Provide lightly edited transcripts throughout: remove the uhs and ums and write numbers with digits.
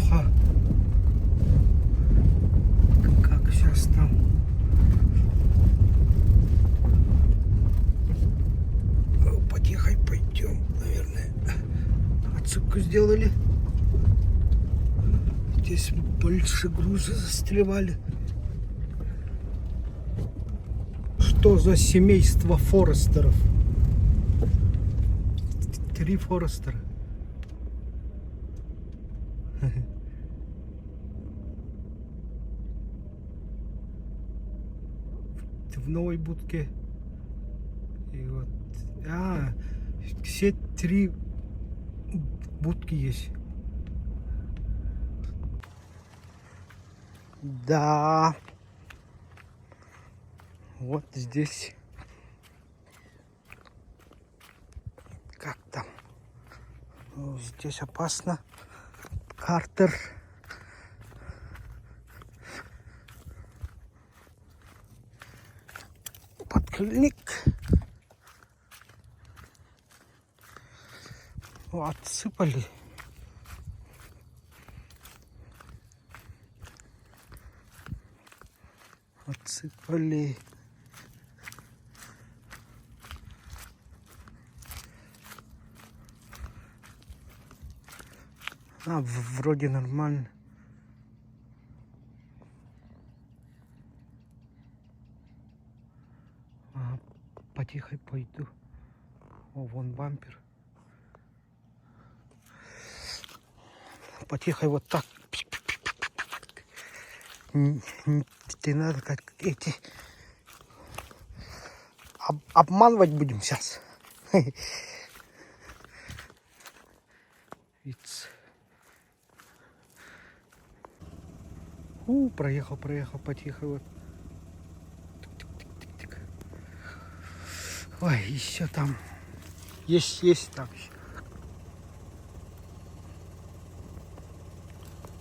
плохо. Как сейчас там? Потихой пойдем, наверное. Отсыпку сделали. Здесь больше груза застревали. Что за семейство Форестеров? 3 Форестера. В новой будке. И вот. Все 3 будки есть. Да. Вот здесь. Как там? Ну, здесь опасно. Картер. Подклинник. Отсыпали. Отсыпали. Вроде нормально. Потихо пойду. О, вон бампер. Потихо вот так. Не надо как эти. Обманывать будем сейчас. Проехал потихо вот. Тик-тик-тик-тик. Ой, еще там. Есть там еще.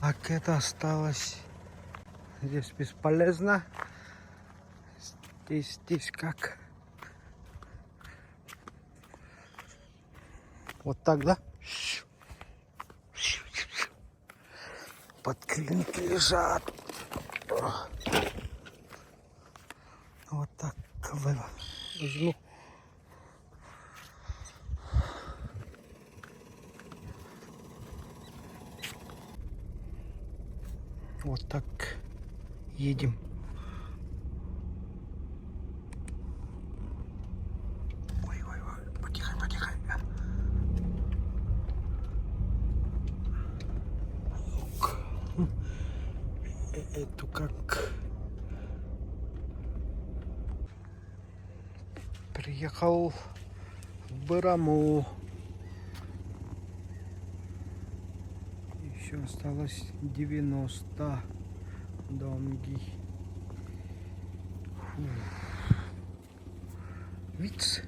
Так, это осталось. Здесь бесполезно. Здесь как? Вот так, да? Подклинки лежат. Вот так возьму. Вот так едем. Ой, потихо. Это как? Приехал в Бараму. Еще осталось 90 домги. Виц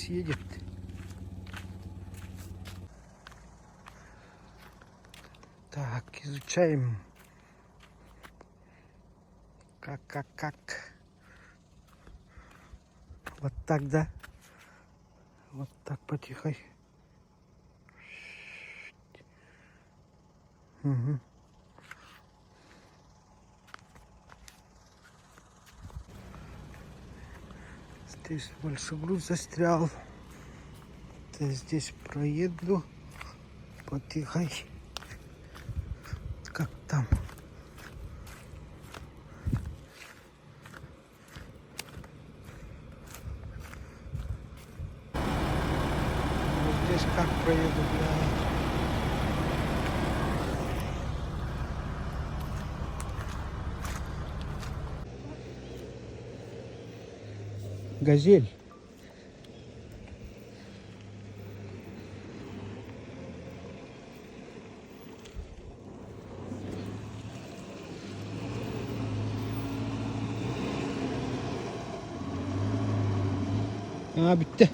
едет. Так, изучаем. Как? Вот так, да? Вот так потихо. Угу. Здесь больше груз застрял. Здесь проеду потихо. Как там? Здесь как проеду, бля. Газель. Bitti.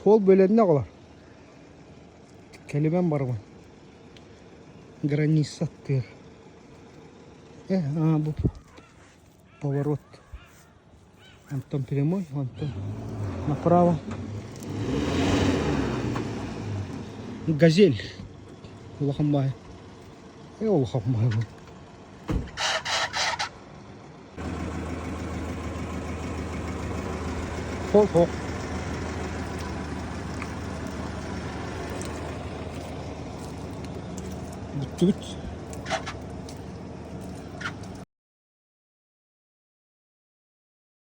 Sol bölümüne kadar. Kelimem var mı? Граница тыр. Bu поворот. Антон прямой, Антон направо. Газель. Улахамбай. Улахамбай. Хок. Тут.